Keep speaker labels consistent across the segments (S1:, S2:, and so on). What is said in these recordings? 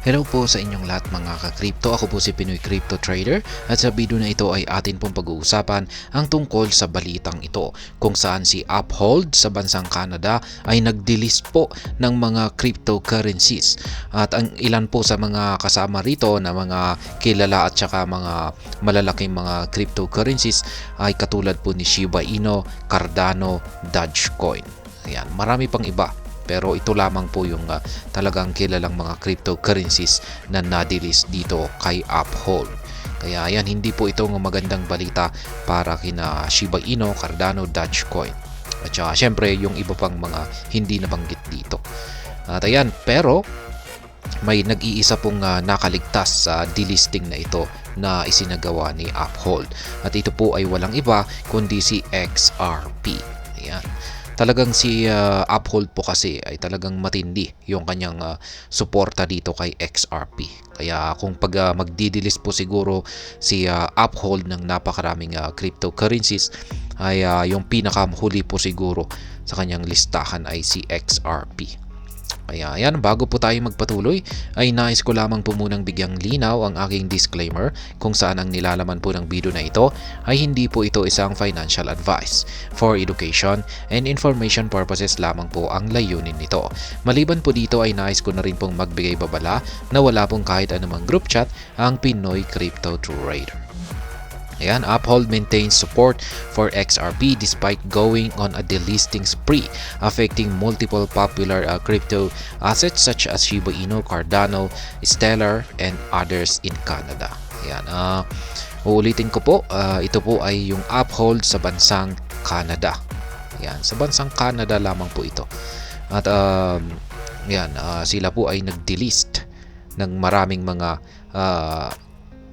S1: Hello po sa inyong lahat mga ka-crypto. Ako po si Pinoy Crypto Trader at sa video na ito ay atin pong pag-uusapan ang tungkol sa balitang ito kung saan si Uphold sa bansang Canada ay nag-delist po ng mga cryptocurrencies. At ang ilan po sa mga kasama rito na mga kilala at saka mga malalaking mga cryptocurrencies ay katulad po ni Shiba Inu, Cardano, Dogecoin. Ayan, marami pang iba. Pero ito lamang po yung talagang kilalang mga cryptocurrencies na na-delist dito kay Uphold. Kaya yan, hindi po ito ng magandang balita para kina Shiba Inu, Cardano, Dogecoin. At saka syempre yung iba pang mga hindi nabanggit dito. At ayan, pero may nag-iisa pong nakaligtas sa delisting na ito na isinagawa ni Uphold. At ito po ay walang iba kundi si XRP. Ayan. Talagang si Uphold po kasi ay talagang matindi yung kanyang suporta dito kay XRP. Kaya kung pag magdidelist po siguro si Uphold ng napakaraming cryptocurrencies ay yung pinakamahuli po siguro sa kanyang listahan ay si XRP. Kaya yan, bago po tayo magpatuloy ay nais ko lamang po munang bigyang linaw ang aking disclaimer kung saan ang nilalaman po ng video na ito ay hindi po ito isang financial advice. For education and information purposes lamang po ang layunin nito. Maliban po dito ay nais ko na rin pong magbigay babala na wala pong kahit anumang group chat ang Pinoy Crypto Trader. Ayan, Uphold maintains support for XRP despite going on a delisting spree, affecting multiple popular crypto assets such as Shiba Inu, Cardano, Stellar, and others in Canada. Ayan, uulitin ko po, ito po ay yung Uphold sa bansang Canada. Ayan, sa bansang Canada lamang po ito. At sila po ay nag-delist ng maraming mga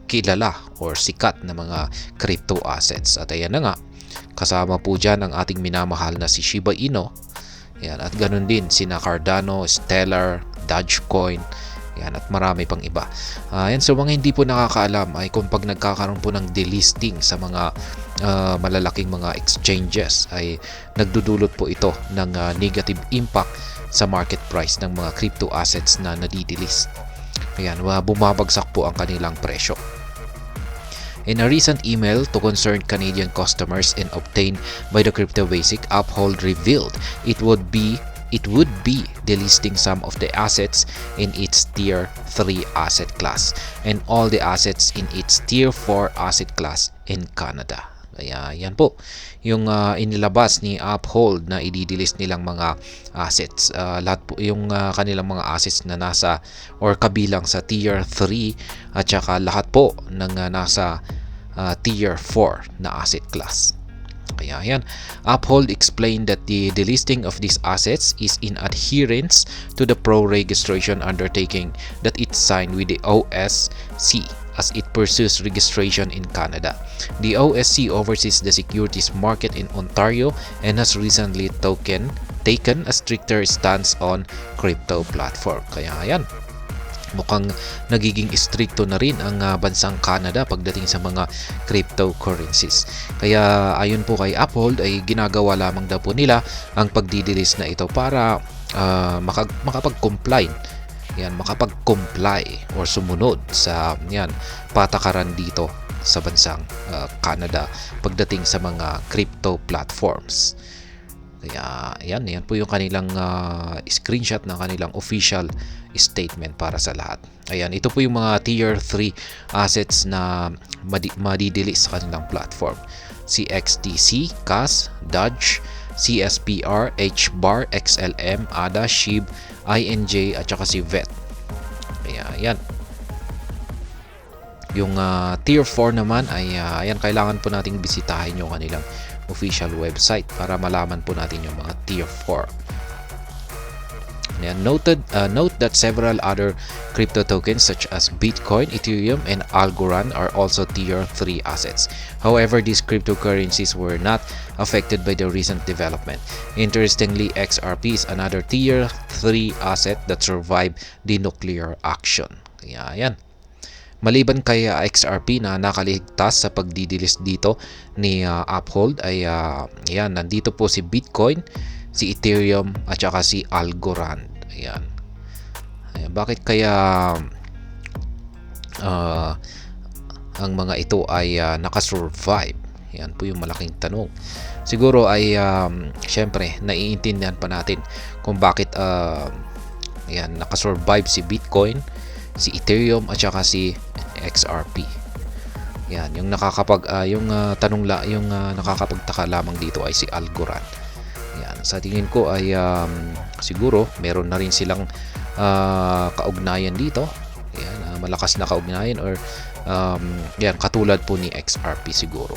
S1: kilala or sikat na mga crypto assets. At ayan na nga, kasama po dyan ang ating minamahal na si Shiba Inu. Ayan, at ganun din sina Cardano, Stellar, Dogecoin, ayan, at marami pang iba. Ayan, so mga hindi po nakakaalam ay kung pag nagkakaroon po ng delisting sa mga malalaking mga exchanges ay nagdudulot po ito ng negative impact sa market price ng mga crypto assets na nadidelist. Ayan, bumabagsak po ang kanilang presyo. In a recent email to concerned Canadian customers and obtained by the Crypto Basic, Uphold revealed it would be delisting some of the assets in its Tier 3 asset class and all the assets in its Tier 4 asset class in Canada. Kaya yan po yung inilabas ni Uphold na i-delist nilang mga assets. Lahat po yung kanilang mga assets na nasa or kabilang sa Tier 3 at saka lahat po ng nasa Tier 4 na asset class. Kaya yan, Uphold explained that the delisting of these assets is in adherence to the pro-registration undertaking that it signed with the OSC as it pursues registration in Canada. The OSC oversees the securities market in Ontario and has recently taken a stricter stance on crypto platform. Kaya yan, mukhang nagiging stricto na rin ang bansang Canada pagdating sa mga cryptocurrencies. Kaya ayon po kay Uphold ay ginagawa lamang daw po nila ang pagdidelist na ito para makapag-comply or sumunod sa patakaran dito sa bansang Canada pagdating sa mga crypto platforms. Kaya yan po yung kanilang screenshot ng kanilang official statement para sa lahat. Ayan, ito po yung mga Tier 3 assets na madidelist sa kanilang platform. CXTC, CAS, Dodge, CSPR, HBAR, XLM, ADA, SHIB, INJ at saka si VET. Kaya yan. Yung Tier 4 naman ay kailangan po nating bisitahin yung kanilang official website para malaman po natin yung mga Tier 4. Note that several other crypto tokens such as Bitcoin, Ethereum, and Algorand are also Tier 3 assets. However, these cryptocurrencies were not affected by the recent development. Interestingly, XRP is another Tier 3 asset that survived the nuclear action. Kaya yan. Maliban kay XRP na nakaligtas sa pagdidelist dito ni Uphold ay nandito po si Bitcoin, si Ethereum at saka si Algorand. Ayan. Ayan, bakit kaya uh, ang mga ito ay nakasurvive? Yan po yung malaking tanong. Siguro ay syempre naiintindihan pa natin kung bakit yan, nakasurvive si Bitcoin, si Ethereum at saka si XRP. Yan, yung nakakapagtaka lamang dito ay si Algorand. Yan, sa tingin ko ay siguro meron na rin silang kaugnayan dito. Yan, malakas na kaugnayan or yan, katulad po ni XRP siguro.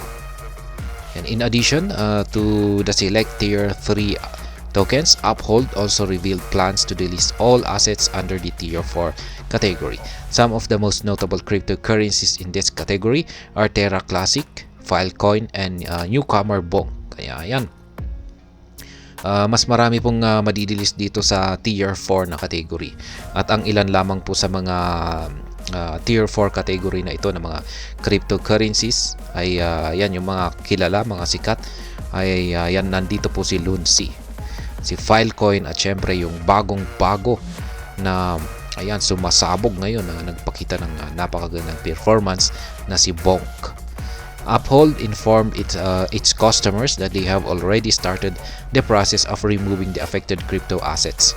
S1: Yan, in addition to the select tier 3 tokens, Uphold also revealed plans to delist all assets under the tier 4 category. Some of the most notable cryptocurrencies in this category are Terra Classic, Filecoin, and newcomer Bonk. Kaya yan, mas marami pong madidelist dito sa tier 4 na category. At ang ilan lamang po sa mga tier 4 category na ito ng mga cryptocurrencies ay yan, yung mga kilala, mga sikat ay yan, nandito po si Lunsi, si Filecoin, at syempre yung bagong-bago na ayan, sumasabog ngayon na nagpakita ng napakagandang performance na si Bonk. Uphold informed its customers that they have already started the process of removing the affected crypto assets,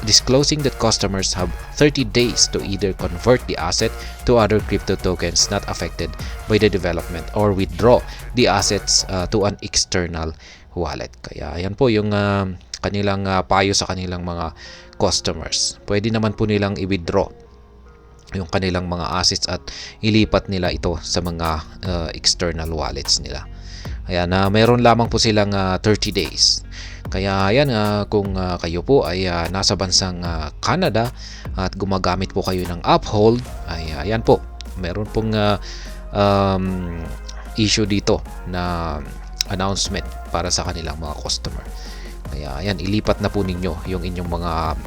S1: disclosing that customers have 30 days to either convert the asset to other crypto tokens not affected by the development or withdraw the assets to an external wallet. Kaya yan po yung kanilang payo sa kanilang mga customers. Pwede naman po nilang i-withdraw yung kanilang mga assets at ilipat nila ito sa mga external wallets nila. Ayan, meron lamang po silang 30 days. Kaya ayan, kung kayo po ay nasa bansang Canada at gumagamit po kayo ng Uphold, ay ayan po, meron pong issue dito na announcement para sa kanilang mga customer. Kaya ayan, ilipat na po ninyo yung inyong mga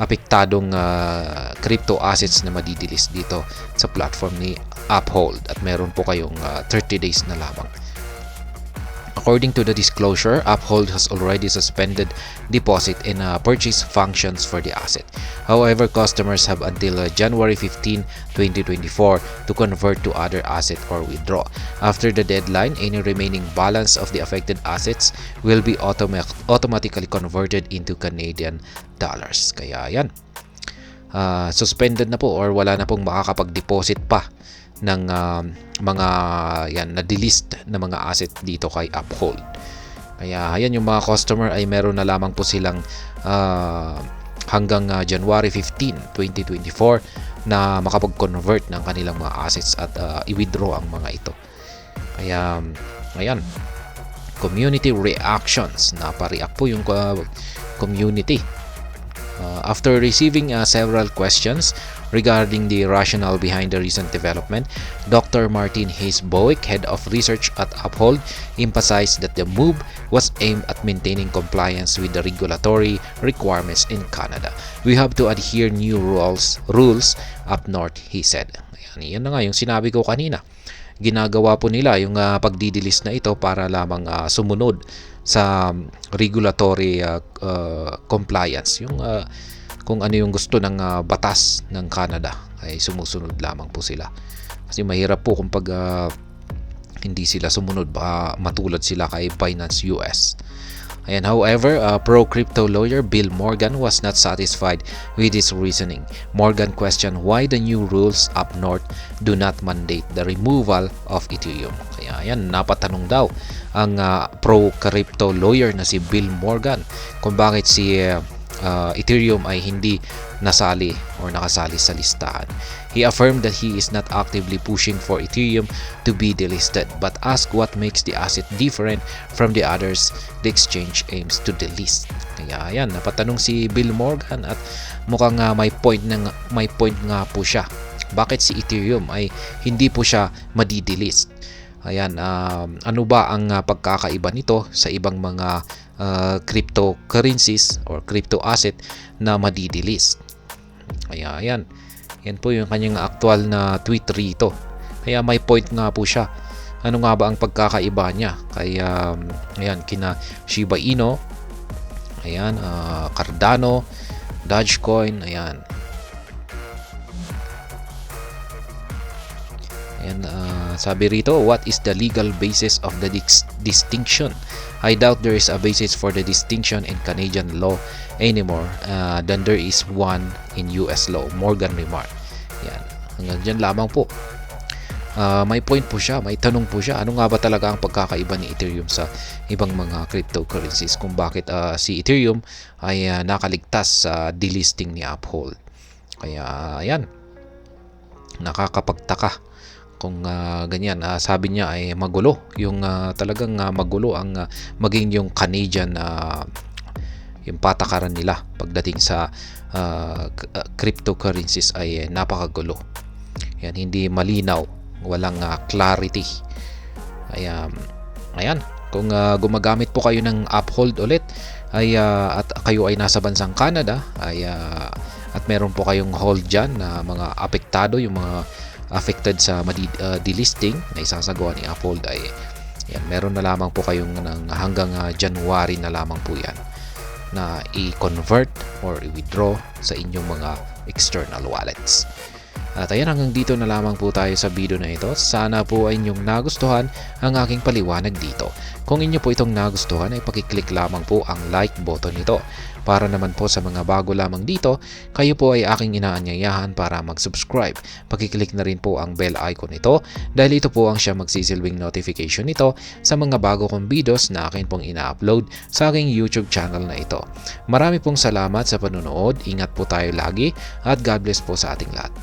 S1: apektadong crypto assets na madidelist dito sa platform ni Uphold, at meron po kayong 30 days na lamang. According to the disclosure, Uphold has already suspended deposit and purchase functions for the asset. However, customers have until January 15, 2024 to convert to other asset or withdraw. After the deadline, any remaining balance of the affected assets will be automatically converted into Canadian dollars. Kaya yan, suspended na po or wala na pong makakapag-deposit pa ng mga yan na-delist na mga asset dito kay Uphold. Kaya ayan, yung mga customer ay meron na lamang po silang hanggang January 15, 2024 na makapag-convert ng kanilang mga assets at i-withdraw ang mga ito. Kaya ayan, community reactions, napareact po yung community. After receiving several questions regarding the rationale behind the recent development, Dr. Martin Hayes-Bowick, head of research at Uphold, emphasized that the move was aimed at maintaining compliance with the regulatory requirements in Canada. We have to adhere new rules up north, he said. Yan na nga yung sinabi ko kanina. Ginagawa po nila yung pagdidelist na ito para lamang sumunod sa regulatory compliance. Yung kung ano yung gusto ng batas ng Canada ay sumusunod lamang po sila. Kasi mahirap po kung pag hindi sila sumunod, baka matulad sila kay Binance US. And however, pro-crypto lawyer Bill Morgan was not satisfied with his reasoning. Morgan questioned why the new rules up north do not mandate the removal of Ethereum. Kaya yan, napatanong daw ang pro-crypto lawyer na si Bill Morgan kung bakit si Ethereum ay hindi nasali or nakasali sa listahan. He affirmed that he is not actively pushing for Ethereum to be delisted, but asked what makes the asset different from the others the exchange aims to delist. Kaya ayan, napatanong si Bill Morgan at mukhang may point nga po siya. Bakit si Ethereum ay hindi po siya madidelist? Ayan, ano ba ang pagkakaiba nito sa ibang mga cryptocurrencies or crypto asset na madidelist? Kaya ayan, yan po yung kanyang actual na tweet rito. Kaya may point nga po siya. Ano nga ba ang pagkakaiba niya? Kaya ayan, kina Shiba Inu, ayan, Cardano, Dogecoin, ayan, And sabi rito, what is the legal basis of the distinction? I doubt there is a basis for the distinction in Canadian law anymore than there is one in US law. Morgan remarked. Yan. Hanggang dyan lamang po. May point po siya, may tanong po siya. Ano nga ba talaga ang pagkakaiba ni Ethereum sa ibang mga cryptocurrencies? Kung bakit si Ethereum ay nakaligtas sa delisting ni Uphold. Kaya yan, nakakapagtaka kung ganyan. Sabi niya ay magulo yung talagang magulo ang maging yung Canadian yung patakaran nila pagdating sa cryptocurrencies ay napakagulo. Yan, hindi malinaw, walang clarity. Ayan, kung gumagamit po kayo ng Uphold ulit ay at kayo ay nasa bansang Canada ay at meron po kayong hold dyan na mga apektado, yung mga affected sa delisting na isasagawa ni Uphold ay yan, meron na lamang po kayong hanggang January na lamang po yan na i-convert or i-withdraw sa inyong mga external wallets. At ayan, hanggang dito na lamang po tayo sa video na ito. Sana po ay inyong nagustuhan ang aking paliwanag dito. Kung inyo po itong nagustuhan ay pakiclick lamang po ang like button nito. Para naman po sa mga bago lamang dito, kayo po ay aking inaanyayahan para mag-subscribe. Pakiclick na rin po ang bell icon nito dahil ito po ang siya magsisilbing notification nito sa mga bago kong videos na akin pong ina-upload sa aking YouTube channel na ito. Marami pong salamat sa panonood. Ingat po tayo lagi at God bless po sa ating lahat.